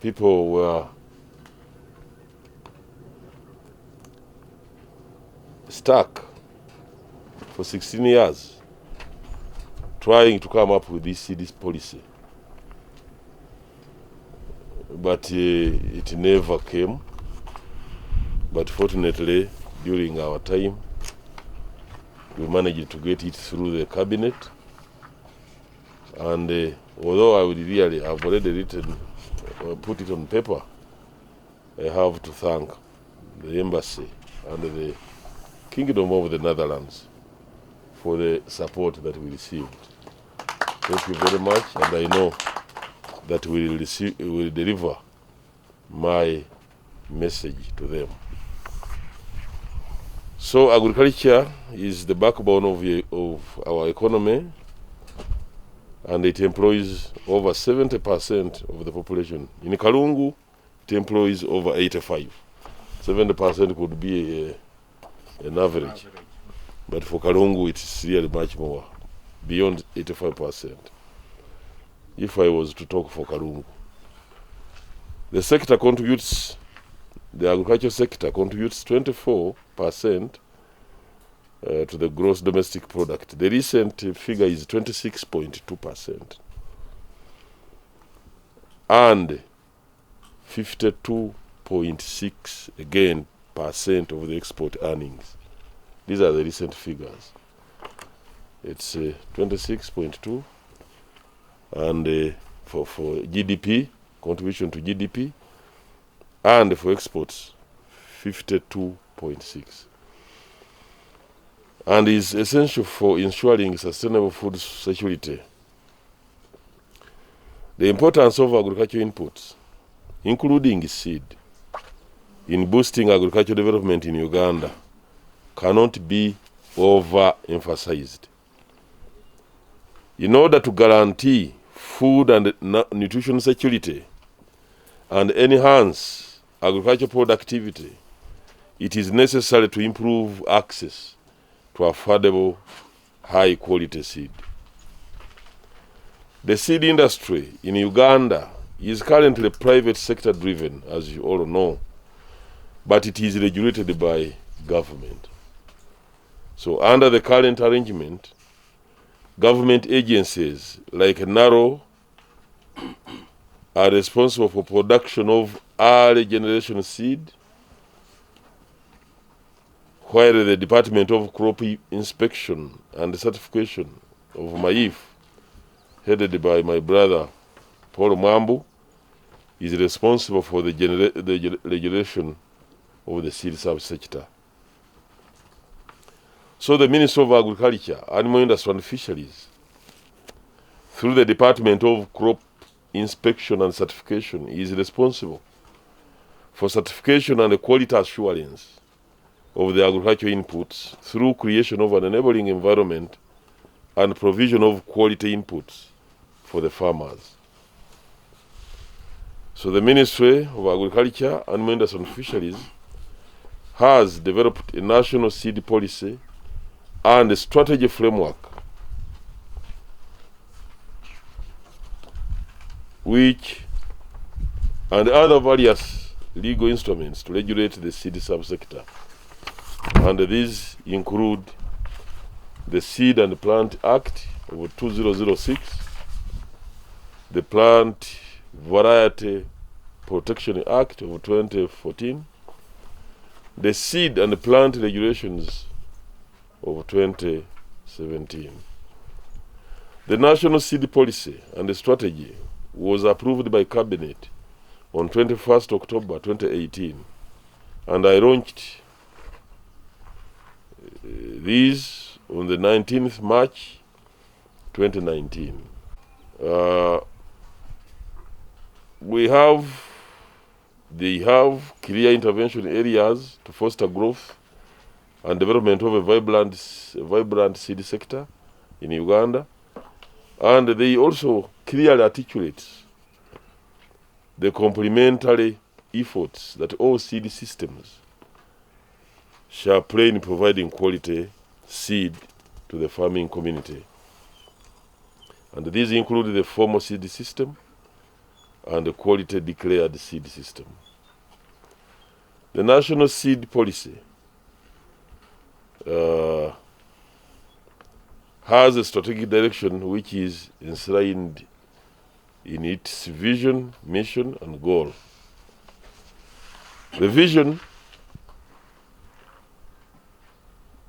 people were stuck for 16 years trying to come up with this policy. But it never came. But fortunately, during our time, we managed to get it through the cabinet. And although I would really have already written, put it on paper, I have to thank the embassy and the Kingdom of the Netherlands for the support that we received. Thank you very much, and I know that we will deliver my message to them. So agriculture is the backbone of our economy, and it employs over 70% of the population. In Kalungu, it employs over 85. 70% could be an average. But for Kalungu, it's really much more, beyond 85%. If I was to talk for Kalungu. The sector contributes, the agriculture sector contributes 24% to the gross domestic product. The recent figure is 26.2%. And 52.6 again percent of the export earnings. These are the recent figures. It's 26.2, and for GDP, contribution to GDP, and for exports, 52.6. And is essential for ensuring sustainable food security. The importance of agricultural inputs, including seed, in boosting agricultural development in Uganda cannot be overemphasized. In order to guarantee food and nutrition security and enhance agricultural productivity, it is necessary to improve access to affordable, high-quality seed. The seed industry in Uganda is currently private sector driven, as you all know, but it is regulated by government. So under the current arrangement, government agencies like NARO are responsible for production of early generation seed, while the Department of Crop Inspection and Certification of Maaif, headed by my brother Paul Mwambu, is responsible for the regulation of the seed subsector. So the Ministry of Agriculture, Animal Industry and Fisheries, through the Department of Crop Inspection and Certification, is responsible for certification and quality assurance of the agricultural inputs through creation of an enabling environment and provision of quality inputs for the farmers. So the Ministry of Agriculture, Animal Industry and Fisheries has developed a national seed policy and a strategy framework and other various legal instruments to regulate the seed subsector. And these include the Seed and Plant Act of 2006, the Plant Variety Protection Act of 2014, the Seed and Plant Regulations of 2017. The National Seed Policy and the Strategy was approved by Cabinet on 21st October 2018, and I launched these on the 19th March 2019. They have clear intervention areas to foster growth and development of a vibrant seed sector in Uganda, and they also clearly articulate the complementary efforts that all seed systems shall play in providing quality seed to the farming community. And these include the formal seed system and a quality declared seed system. The national seed policy has a strategic direction which is enshrined in its vision, mission, and goal. The vision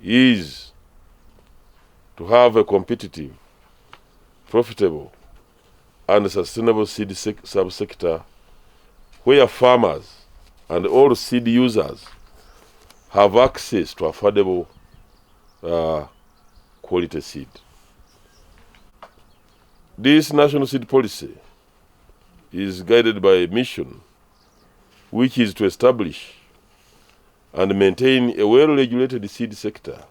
is to have a competitive, profitable, and sustainable seed subsector where farmers and all seed users have access to affordable quality seed. This national seed policy is guided by a mission which is to establish and maintain a well-regulated seed sector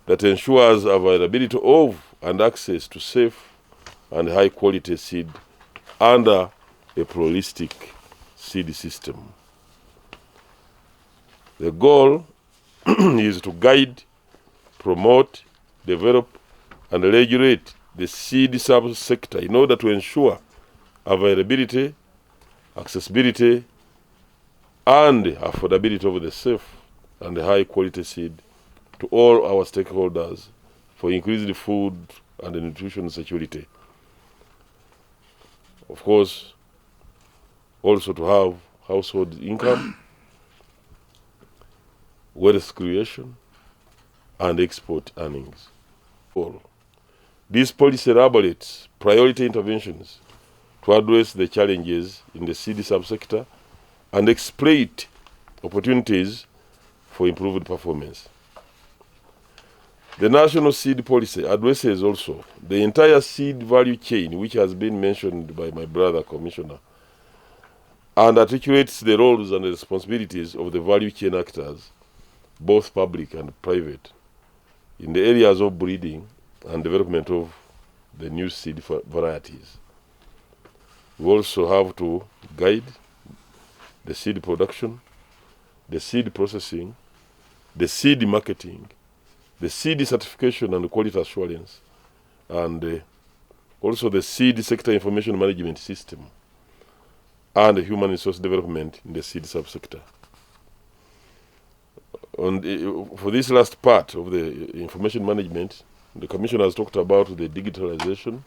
that ensures availability of and access to safe and high-quality seed under a pluralistic seed system. The goal is to guide, promote, develop, and regulate the seed subsector in order to ensure availability, accessibility, and affordability of the safe and high-quality seed to all our stakeholders for increased food and nutrition security. Of course, also to have household income, wealth creation, and export earnings. This policy elaborates priority interventions to address the challenges in the seed subsector and exploit opportunities for improved performance. The national seed policy addresses also the entire seed value chain, which has been mentioned by my brother Commissioner, and articulates the roles and the responsibilities of the value chain actors, both public and private, in the areas of breeding and development of the new seed varieties. We also have to guide the seed production, the seed processing, the seed marketing, the seed certification and quality assurance, and also the seed sector information management system and human resource development in the seed subsector. For this last part of the information management, the Commission has talked about the digitalization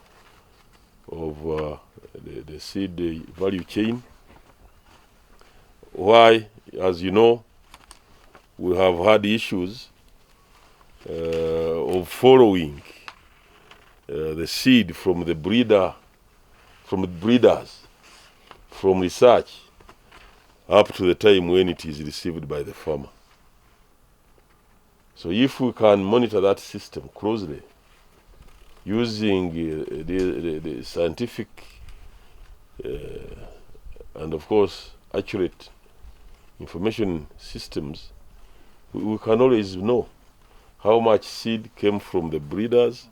of the seed value chain. Why, as you know, we have had issues of following the seed from the breeders, from research up to the time when it is received by the farmer. So if we can monitor that system closely, using the scientific and of course accurate information systems, we can always know how much seed came from the breeders,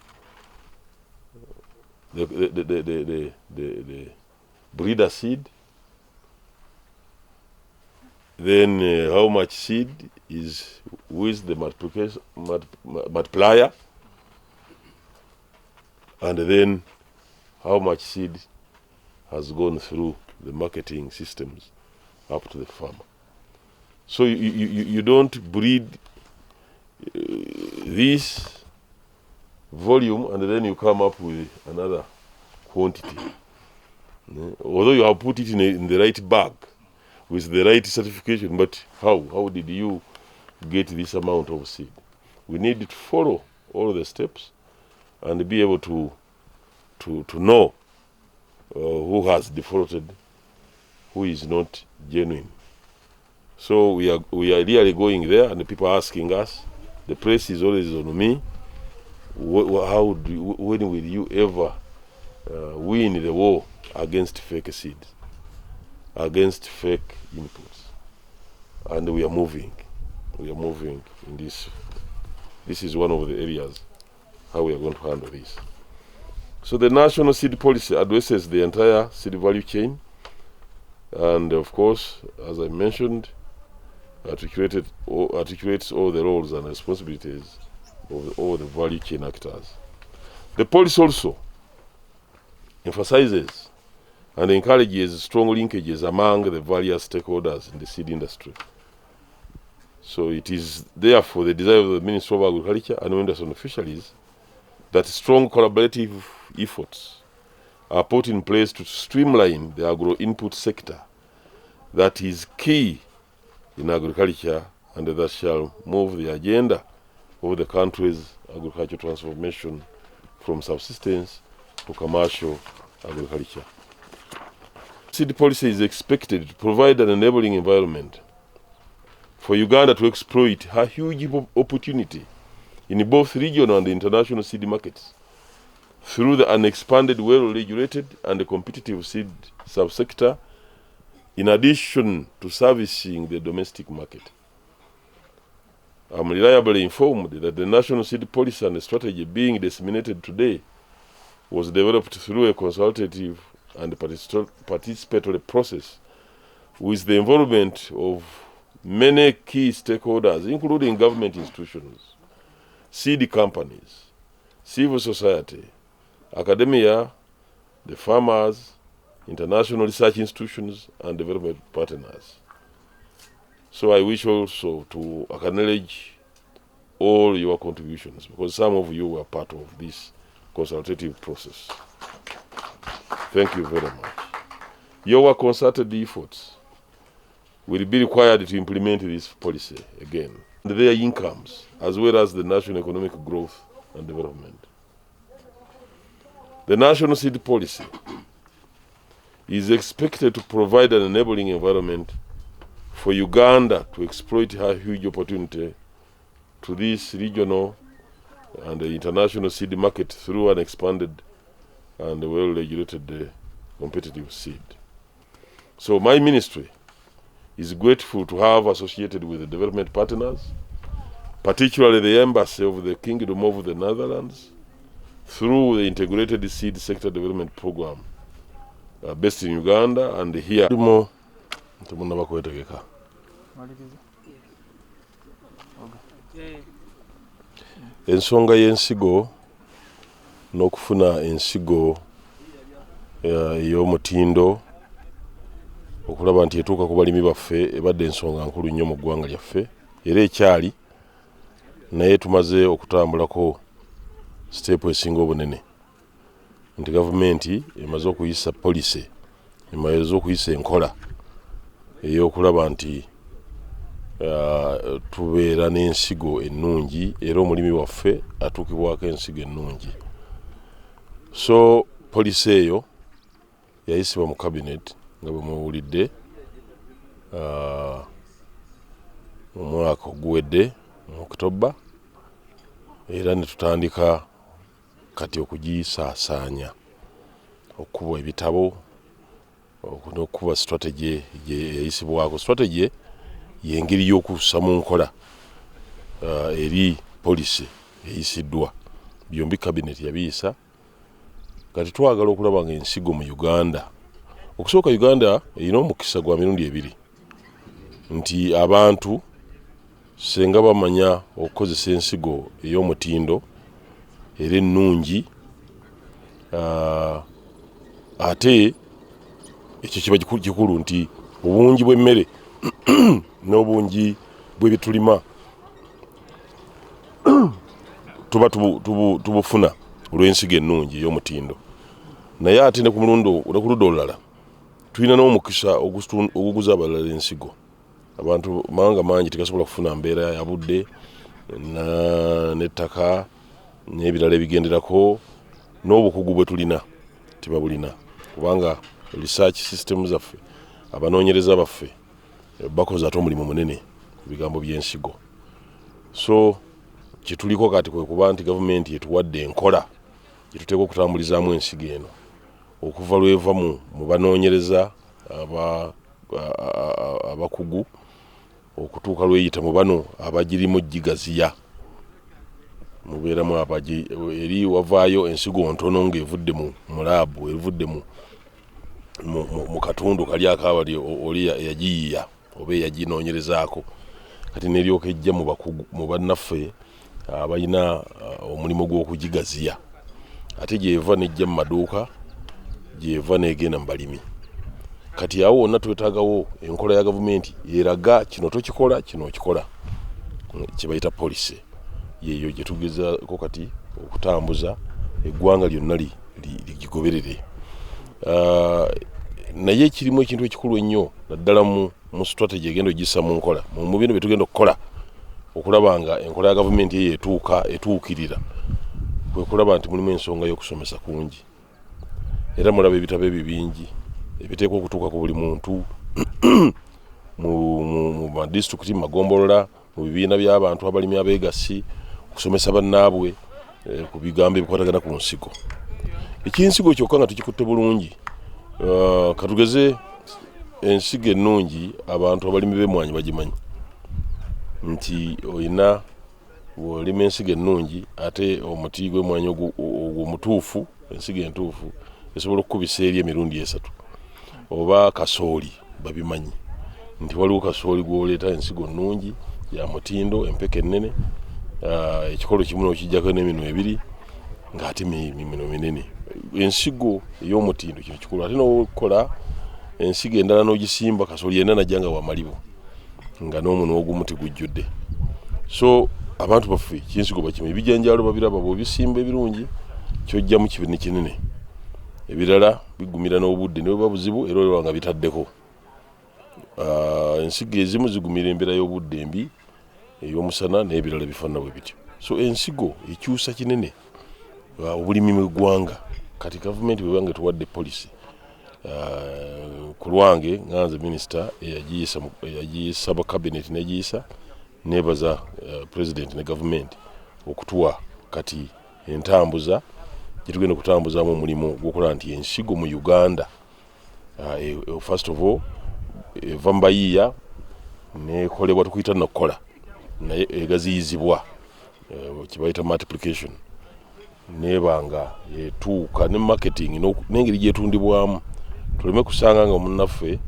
the breeder seed, then how much seed is with the multiplier, and then how much seed has gone through the marketing systems up to the farmer. So you don't breed this volume and then you come up with another quantity. Although you have put it in the right bag with the right certification, but how did you get this amount of seed? We need to follow all the steps and be able to know who has defaulted, who is not genuine. So we are really going there, and people are asking us. The press is always on me. When will you ever win the war against fake seeds, against fake inputs? And we are moving. We are moving in this. This is one of the areas how we are going to handle this. So the national seed policy addresses the entire seed value chain, and of course, as I mentioned, articulates all the roles and responsibilities of all the value chain actors. The policy also emphasizes and encourages strong linkages among the various stakeholders in the seed industry. So it is therefore the desire of the Ministry of Agriculture and Industry and Fisheries that strong collaborative efforts are put in place to streamline the agro-input sector that is key in agriculture and that shall move the agenda of the country's agricultural transformation from subsistence to commercial agriculture. Seed policy is expected to provide an enabling environment for Uganda to exploit her huge opportunity in both regional and international seed markets through an expanded, well-regulated and competitive seed subsector, in addition to servicing the domestic market. I'm reliably informed that the national seed policy and strategy being disseminated today was developed through a consultative and participatory process with the involvement of many key stakeholders, including government institutions, seed companies, civil society, academia, the farmers, international research institutions, and development partners. So I wish also to acknowledge all your contributions, because some of you were part of this consultative process. Thank you very much. Your concerted efforts will be required to implement this policy again, and their incomes, as well as the national economic growth and development. The national seed policy is expected to provide an enabling environment for Uganda to exploit her huge opportunity to this regional and the international seed market through an expanded and well-regulated competitive seed. So my ministry is grateful to have associated with the development partners, particularly the Embassy of the Kingdom of the Netherlands, through the Integrated Seed Sector Development Program based in Uganda and here. Ensonga y'ensigo n'okufuna ensigo ey'omutindo okulaba nti etuuka ku balimi baffe ebadde ensonga nkulu nnyo mu ggwanga lyaffe, era ekyali naye tumaze okutambulako siteepu esinga obunene nti gavumenti emaze okuyisa policy, emaze okuyisa enkola ey'okulaba nti tubeera n'ensigo ennungi era omulimi waffe atuukibwako ensigo ennungi. So policy eyo yayisibwa mu cabinet nga bwe muwulidde mu mwaka oguwedde mu October, era ne tutandika kati okugisaasaanya, okukuba ebitabo, okukuba strategy eyayisibwako. Strategy y'engeri y'okussa mu nkola eri policy eyisiddwa. Byombi cabinet yabiyisa. Kati twagala okulaba ng'ensigo mu Uganda, okusooka Uganda erina omukisa gwa mirundi ebiri, nti abantu senga bamanya okukozesa ensigo ey'omutindo era ennungi, ate ekyo kiba kikulu nti obungi bw'emmere n'obungi bw'ebitulima tuba tubufuna olw'ensigo ennungi ey'omutindo. Naye ate ne ku ludda olulala tulina n'omukisa oguguza abalala ensigo. Abantu mawanga mangi tegasobola kufuna mbeera ya budde n'ettaka n'ebirala ebigenderako n'obukugu bwe tulina tebabulina, kubanga research system zaffe, abanoonyereza baffe bakoze ate omulimu munene ku bigambo by'ensigo. So kituliko kati kwe kuba nti gavumenti etuwadde enkola gyetuteeka okutambulizaamu ensigo eno okuva lweva mu banoonyereza abakugu okutuuka lweyita mu bano abagirimu gigaziya, mubeeramu eri wavaayo ensigo ntono ng'evudde mu laabu, evudde mu katundu kali akabali oli yagiyiya oba eyaginoonyerezaako, kati neryoka ejja mu bannaffe abalina omulimu gw'okugigaziya, ate gyeva nejja mu maduuka gyeva negenda mu balimi. Kati awo wonna twetaagawo enkola ya gavumenti eraga kino tokikola kino okikola, kye bayita policy. Yeeyo gye tugezaako kati okutambuza eggwanga lyonna ligigoberere. Naye kirimu ekintu ekikulu ennyo naddala mu strategy egenda ogissa mu nkola mu bino bye tugenda okukola okulaba nga enkola ya gavumenti eyo etuukirira, kwe kulaba nti mulimu ensonga y'okusomesa kungi. Era mulaba ebitabo ebyo bingi ebiteekwa okutuuka ku buli muntu mu madisitulikiti, magombolola, mu bibiina by'abantu abalimi abeegasi, okusomesa bannaabwe ku bigambo ebikwatagana ku nsigo. Eky'ensigo kyokka nga tukikutte bulungi, katugeze ensigo ennungi abantu abalimi b'emmwanyi bagimanyi nti olina olima ensigo ennungi ate omuti gw'emmwanyi ogwo mutuufu, ensigo entuufu esobola okukubisa eri emirundi 3. Oba kasooli babimanyi nti waliwo kasooli gw'oleeta ensigo nnungi ya mutindo empeke ennene, ekikolo kimu n'okijjako n'eminwe 2 ng'ate mimino minene. Ensigo ey'omutindo kino kikulu, ate n'okola ensigo endala n'ogisimba kasooli yenna najja nga wamalibo nga n'omunwa ogumu tegujjudde. So abantu baffe ky'ensigo bakimanyi, ebijanjaalo babiraba bw'obisimba ebirungi kyojjamu kibini kinene, ebirala bigumira n'obudde ne bwe buzibu era olaba nga bitaddeko. Ensigo ezimu zigumira embeera y'obudde embi ey'omusana n'ebirala bifaanana bwe bityo. So ensigo ekyusa kinene obulimi mu ggwanga. Kati gavumenti bwe bange tuwadde policy, ku lwange nganze minisita eyagiyisa ba cabinet negiyisa, nebaza president ne gavumenti okutuwa kati entambuza gyetugenda okutambuzaamu omulimu gw'okola nti ensigo mu Uganda first of all eva mbayiiya nekolebwa tukuyita nokukola naye egaziyizibwa kibayita multiplication nebanga etuuka ne marketing n'engeri gyetundibwamu. Tuleme kusanga nga omunnaffe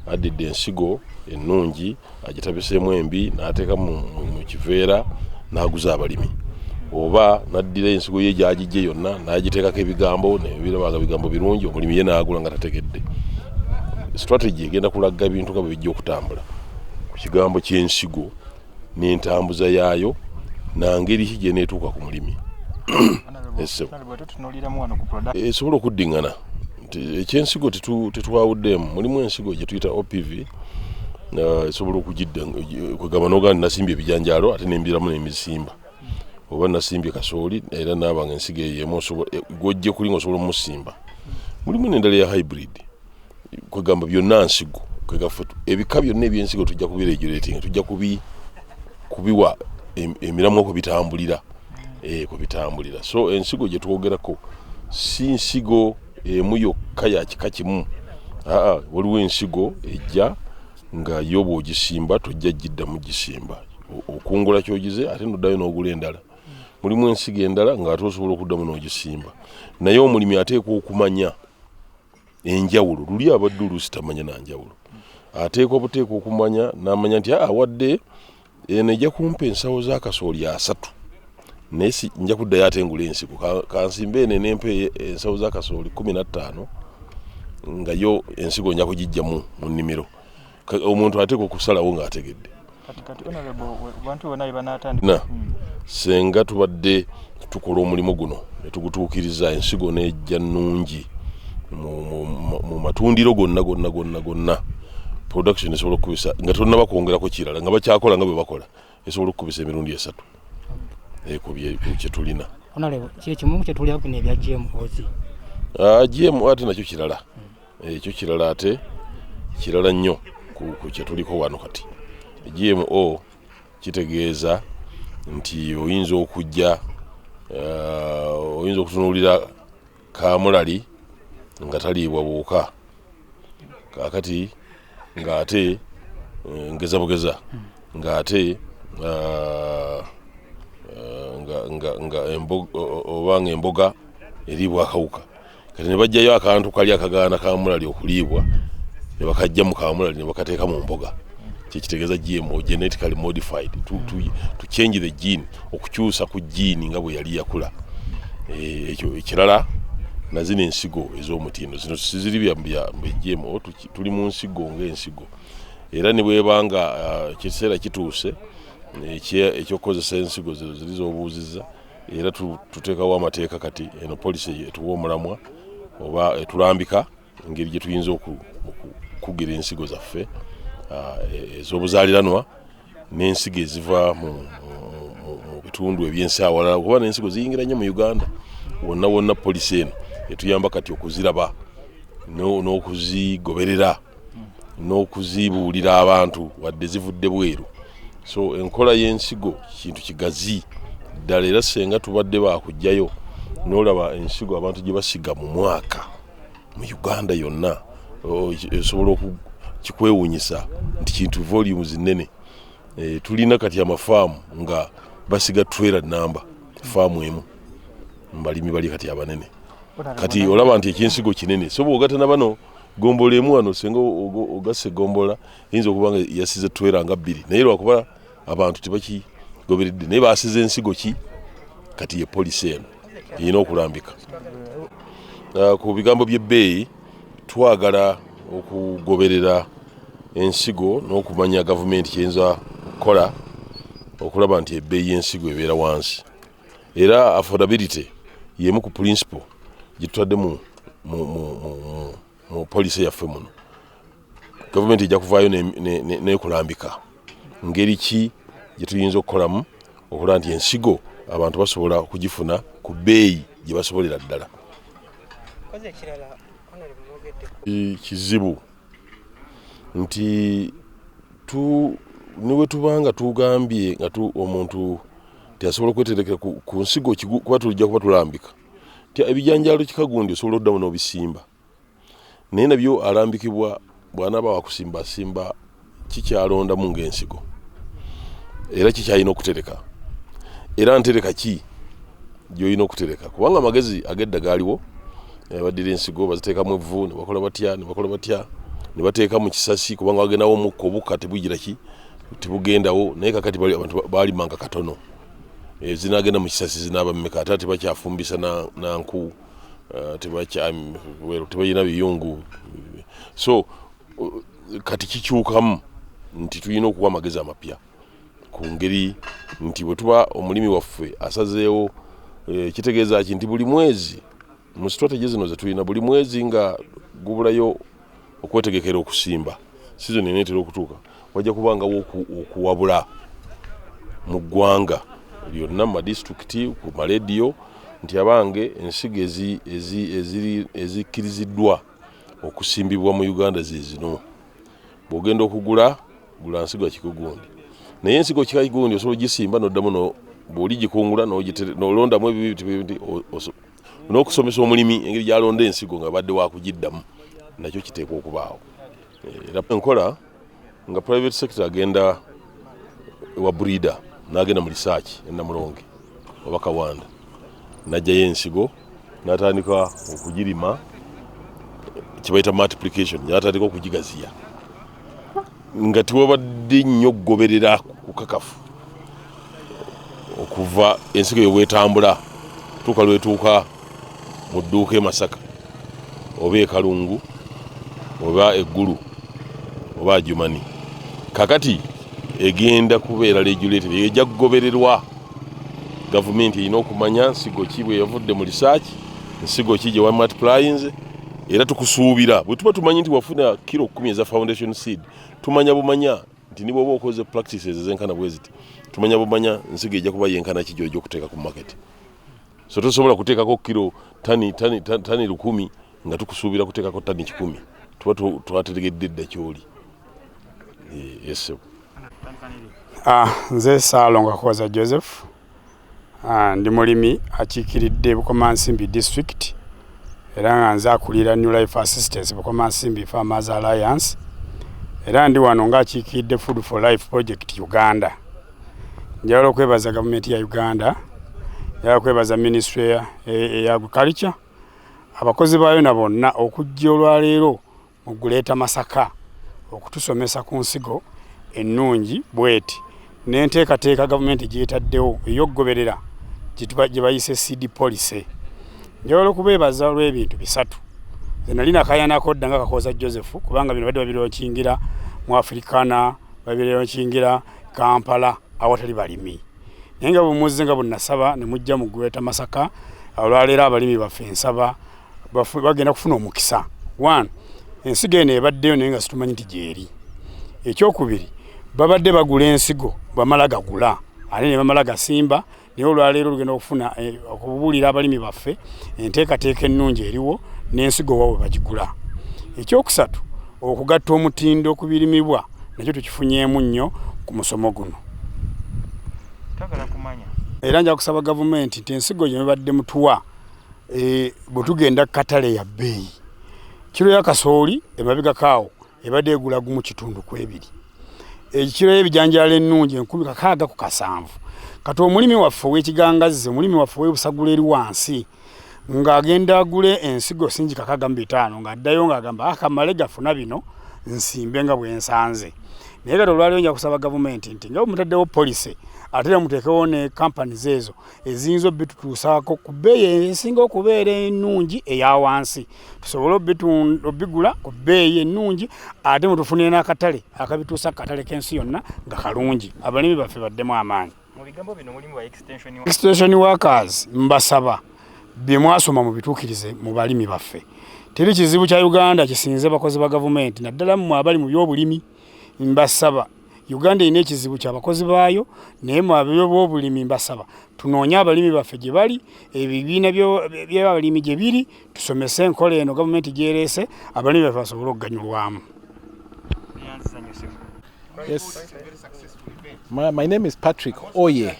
addidde ensigo ennungi agitabiseemu embi n'ateeka mu kiveera n'aguza abalimi, oba n'addira ensigo ye gy'agijje yonna n'agiteekako ebigambo nebirabanga bigambo birungi, omulimi ye n'agula nga tategedde. Strategy egenda kulaga ebintu nga bwe bijja okutambula ku kigambo ky'ensigo n'entambuza yaayo nangeri ki gyeneetuuka ku mulimi. Esobola okuddiŋŋana. Ekyensigo tetwawuddemu, mulimu ensigo gye tuyita OPV, esobola okugidda kwegamba n'ogamba nasimbye ebijanjaalo ate nembiramu n'emisimba, oba nasimbye kasooli era naabanga ensigo eyemu gw'ojje kuli ng'osobola omusimba. Mulimu n'endala ya hybrid, kwegamba byonna nsigo, kwegaffe ebika byonna ebyensigo tujja kubiregulating, tujja kubiwa emiramu okwe bitambulira. So ensigo gye twogerako si nsigo emu yokka ya kika kimu, waliwo ensigo ejja nga yo bw'ogisimba tojja giddamu gisimba, okungula kyogize ate noddayo n'ogula endala. Mulimu ensigo endala ng'ate osobola okuddamu n'ogisimba, naye omulimi ateekwa okumanya enjawulo. Luli abadde oluusi tamanya nanjawulo, ateekwa obuteekwa okumanya n'amanya nti wadde eno ejja kumpa ensawo za kasooli 3 naye nja kuddayo ate ngula ensigo, kansimbe eno nempe ensawo za kasooli 15 nga yo ensigo nja kugijja mu nnimiro. Omuntu ateekwa okusalawo ng'ategedde. Senga tubadde tukola omulimu guno ne tugutuukiriza, ensigo n'ejja nnungi mu matundiro gonna, production esobola okukubisa nga tonnaba kwongerako kirala, nga bakyakola nga bwe bakola, esobola okukubisa emirundi 3 ku kye tulina. Kimu kye tulina bino ebya GMOs. GMO ate nakyo kirala, ekyo kirala ate kirala nnyo ku kye tuliko wano kati. GMO kitegeeza nti oyinza okutunuulira kaamulali nga taliibwa buwuka, kaakati ng'ate ngeza bugeza ng'ate obanga emboga eriibwa akawuka, kati ne bajjayo akantu kali akagaana kaamulali okuliibwa ne bakajja mu kaamulali ne bakateeka mu mboga. Kitegeeza GMO, genetically modified, to change the gene, okukyusa ku gene nga bwe yali yakula. Ekyo ekirala na zino ensigo ez'omutindo zino siziri bya GMO tuli mu nsigo ng'ensigo era ne bwebanga kiseera kituuse ekyokozesa ensigo ziri z'obuuzizza era tuteekawo amateeka kati eno poliisi etuwa omulamwa oba etulambika engeri gye tuyinza okukugira ensigo zaffe ez'obuzaaliranwa n'ensigo eziva mu bitundu ebyensi awalala kuba n'ensigo ziyingira nnyo mu Uganda wonna poliisi eno etuyamba kati okuziraba n'okuzigoberera n'okuzibuulira abantu wadde zivudde bweru. So enkola y'ensigo kintu kigazi ddala era senga tubadde baakujjayo n'olaba ensigo abantu gye basiga mu mwaka mu Uganda yonna esobola kikwewuunyisa nti kintu volumes nnene. Tulina kati amafaamu nga basiga trailer namba faamu emu mbalimi bali kati abanene kati olaba nti ekinsigo kinene so bw'ogatta na bano gombola emu wano senga ogasse gombola yinza okuba nga yasize trailer nga 2 naye lwakuba abantu tebakigoberedde naye baasize ensigo ki kati ye poliisi eno erina okulambika. Ku bigambo by'ebbeeyi twagala okugoberera ensigo n'okumanya gavumenti kyeyinza okukola okulaba nti ebbeeyi y'ensigo ebeera wansi era affordability yemu ku principle gye tutadde mu poliisi yaffe muno. Gavumenti ejja kuvaayo n'ekulambika ngeri ki gye tuyinza okukolamu okulaba nti ensigo abantu basobola okugifuna ku bbeeyi gye basobolera ddala. Kizibu nti niwe tubanga tugambye nga omuntu teasobola okweterekera ku nsigo kuba tulijja kuba tulambika ti ebijanjaalo kikagundi osobola oddamu n'obisimba naye nabyo alambikibwa bw'anaaba wakusimba kikyalondamu ng'ensigo era kikyalina okutereka era ntereka ki gy'olina okutereka kubanga amagezi ag'edda gaaliwo baddira ensigo baziteekamu evvu ne bakola batya ne bateeka mu kisasi kubanga wagendawo omukka obukka tebugira ki tebugendawo naye kakati abantu baalimanga katono zinagenda mu kisasi zinaaba mmeka ate tebakyafumbisa nanku tebalina biyungu so kati kikyukamu nti tulina okuwa amagezi amapya ku ngeri nti bwe tuba omulimi waffe asazeewo kitegeeza ki nti buli mwezi mu strategy zino ze tulina buli mwezi nga gubulayo okwetegekera okusimba season enetera okutuuka wajja kubangawo okuwabula mu ggwanga lyonna mu disitulikiti ku marediyo nti abange ensigo ezikkiriziddwa okusimbibwa mu Uganda ze zino bw'ogenda okugula gula nsigo ya kikugundi naye ensigo kikigundi osobola ogisimba n'oddamu bw'oli gikungula n'olondamu ebibi n'okusomesa omulimi engeri gy'alonda ensigo nga badde wakugiddamu nakyo kiteekwa okubaawo. Era enkola nga private sector agenda wa breeder n'agenda mu research Namulonge oba Kawanda n'ajjayo ensigo n'atandika okugirima kibayita multiplication n'atandika okugigaziya nga tiwabadde nnyo okugoberera kukakafu okuva ensigo yo bwetambula tuuka lwetuuka mu dduuka e Masaka oba e Kalungu oba eggulu oba Ajumani kakati egenda kubeera regulated ejja kugobererwa gavumenti erina okumanya nsigo ki bwe yavudde mu research nsigo ki gye wa multiplyinze era tukusuubira bwe tuba tumanyi nti wafuna kilo 10 eza foundation seed tumanya bumanya nti ni bw'oba okoze practices ezenkana bwe ziti tumanya bumanya nsigo ejja kuba yenkana ki gy'ojja okuteeka ku market so tosobola kuteekako kilo tani 10 nga tukusuubira kuteekako tani 10 tuba twateregedde dda kyoli. Yes. Nze Saalonga Koza Joseph ndi mulimi akiikiridde Bukomansimbi district era nga nze akulira New Life Assistance Bukomansimbi Farmers Alliance era ndi wano nga akiikiridde Food for Life Project Uganda. Njagala okwebaza gavumenti ya Uganda, njagala okwebaza Ministry ya Agriculture, abakozi baayo na bonna okujja olwaleero mu guleeta Masaka okutusomesa ku nsigo ennungi bweti n'enteekateeka gavumenti gyetaddewo ey'okugoberera gye bayise seed policy Njagala okubeebaza olw'ebintu bisatu. Nali nakayanako dda nga Kakoza Joseph kubanga bino badde babironkingira mu Africana, babironkingira Kampala awatali balimi. Naye nga bumuze nga bunnasaba ne mujja mu Greater Masaka, olwaleero abalimi baffe nsaba bagenda kufuna omukisa. 1. Ensigo eno ebaddeyo naye nga situmanyi nti gyeri. Ekyokubiri, babadde bagula ensigo bamala gagula ate ne bamala gasimba, naye olwaleero lugenda okufuna okubuulira abalimi baffe enteekateeka ennungi eriwo n'ensigo waabwe bagigula. Ekyokusatu, okugatta omutindo ku birimibwa nakyo tukifunyeemu nnyo ku musomo guno. Era nja kusaba gavumenti nti ensigo gye mubadde mutuwa bwe tugenda katale ya bbeeyi. Kiro ya kasooli emabega kaawo ebadde egula gumu kitundu ku ebiri. Ekiro y'ebijanjaalo ennungi 1,600 ku 7. Kati omulimi waffe ow'ekigangazi, omulimi waffe ow'ebusagula eri wansi ng'agenda agule ensigo singi 650 ng'addayo ng'agamba akamale gafuna bino nsimbe nga bwe nsanze. Naye kati olwaleero nja kusaba gavumenti nti nga mutaddewo policy ate era muteekewo ne companies ezo eziyinza obitutuusaako ku bbeeyi esinga okubeera ennungi eya wansi, tusobole obigula ku bbeeyi ennungi ate mutufunire n'akatale akabituusa ku katale k'ensi yonna nga kalungi, abalimi baffe baddemu amaanyi. Mu bigambo bino mulimu wa extension workers mbasaba bye mwasoma mu bituukirize mu balimi baffe. Teri kizibu kya Uganda kisinze bakozi ba gavumenti naddala mu abali mu byobulimi. Mbasaba Uganda ine ekizibu ky'abakozi baayo naye mu byobulimi mbasaba tunoonye abalimi baffe gye bali, ebibiina by'abalimi gye biri, tusomese enkola eno gavumenti gy'ereese, abalimi baffe basobole okuganyulwamu. Yes. My name is Patrick Oye,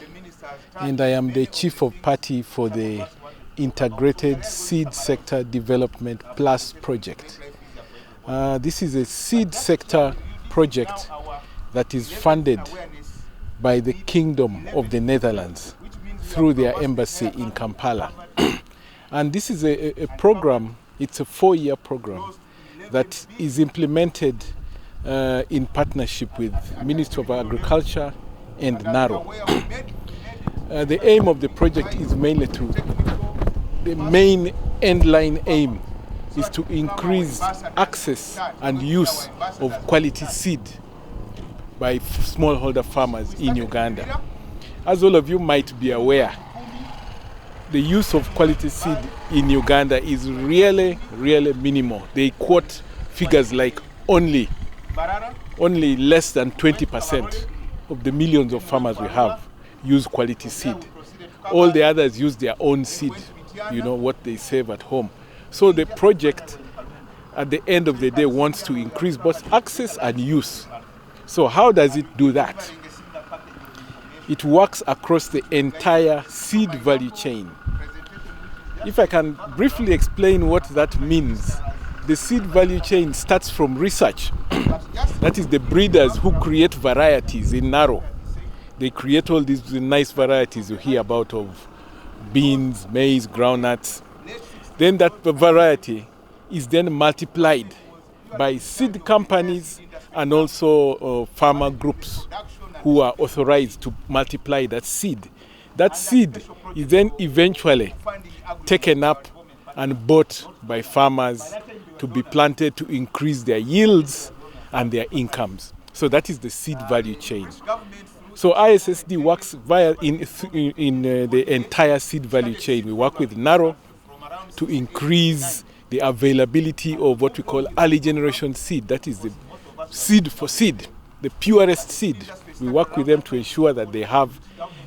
and I am the Chief of Party for the Integrated Seed Sector Development Plus project. This is a seed sector project that is funded by the Kingdom of the Netherlands through their embassy in Kampala. And this is a program, it's a 4-year program that is implemented in partnership with Ministry of Agriculture and NARO. The aim of the project is mainly the main end-line aim is to increase access and use of quality seed by smallholder farmers in Uganda. As all of you might be aware, the use of quality seed in Uganda is really minimal. They quote figures like only less than 20% of the millions of farmers we have use quality seed. All the others use their own seed, you know, what they save at home. So the project, at the end of the day, wants to increase both access and use. So how does it do that? It works across the entire seed value chain. If I can briefly explain what that means, the seed value chain starts from research. That is the breeders who create varieties in Naro. They create all these nice varieties you hear about of beans, maize, groundnuts. Then that variety is then multiplied by seed companies and also farmer groups who are authorized to multiply that seed. That seed is then eventually taken up and bought by farmers to be planted to increase their yields and their incomes. So that is the seed value chain. So ISSD works in the entire seed value chain. We work with NARO to increase the availability of what we call early generation seed. That is the seed for seed, the purest seed. We work with them to ensure that they have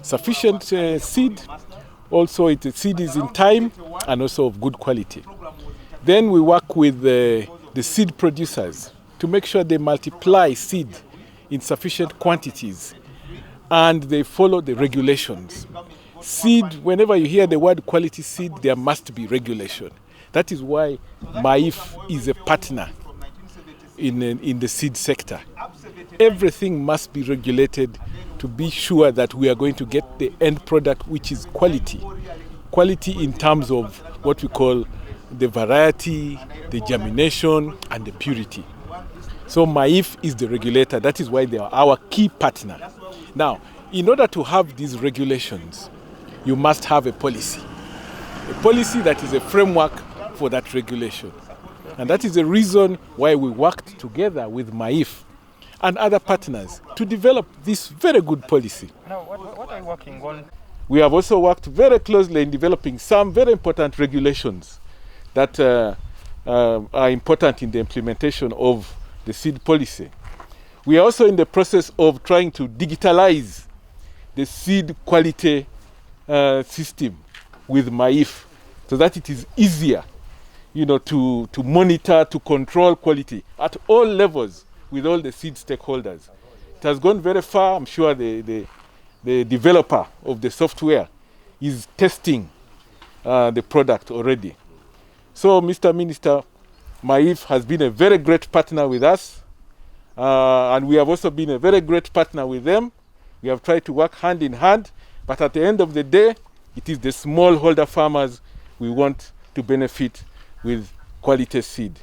sufficient seed. Also, the seed is in time and also of good quality. Then we work with the seed producers to make sure they multiply seed in sufficient quantities and they follow the regulations. Seed, whenever you hear the word quality seed, there must be regulation. That is why Maaif is a partner in the seed sector. Everything must be regulated to be sure that we are going to get the end product which is quality. Quality in terms of what we call the variety, the germination, and the purity. So Maaif is the regulator. That is why they are our key partner. Now, in order to have these regulations, you must have a policy. a policy that is a framework for that regulation. And that is the reason why we worked together with Maaif and other partners to develop this very good policy. Now, what are you working on? We have also worked very closely in developing some very important regulations that are important in the implementation of the seed policy. We are also in the process of trying to digitalize the seed quality system with Maaif so that it is easier, to monitor, to control quality at all levels with all the seed stakeholders. It has gone very far. I'm sure the developer of the software is testing the product already. So, Mr. Minister, Maaif has been a very great partner with us, and we have also been a very great partner with them. We have tried to work hand in hand, but at the end of the day, it is the smallholder farmers we want to benefit with quality seed.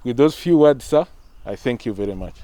With those few words, sir, I thank you very much.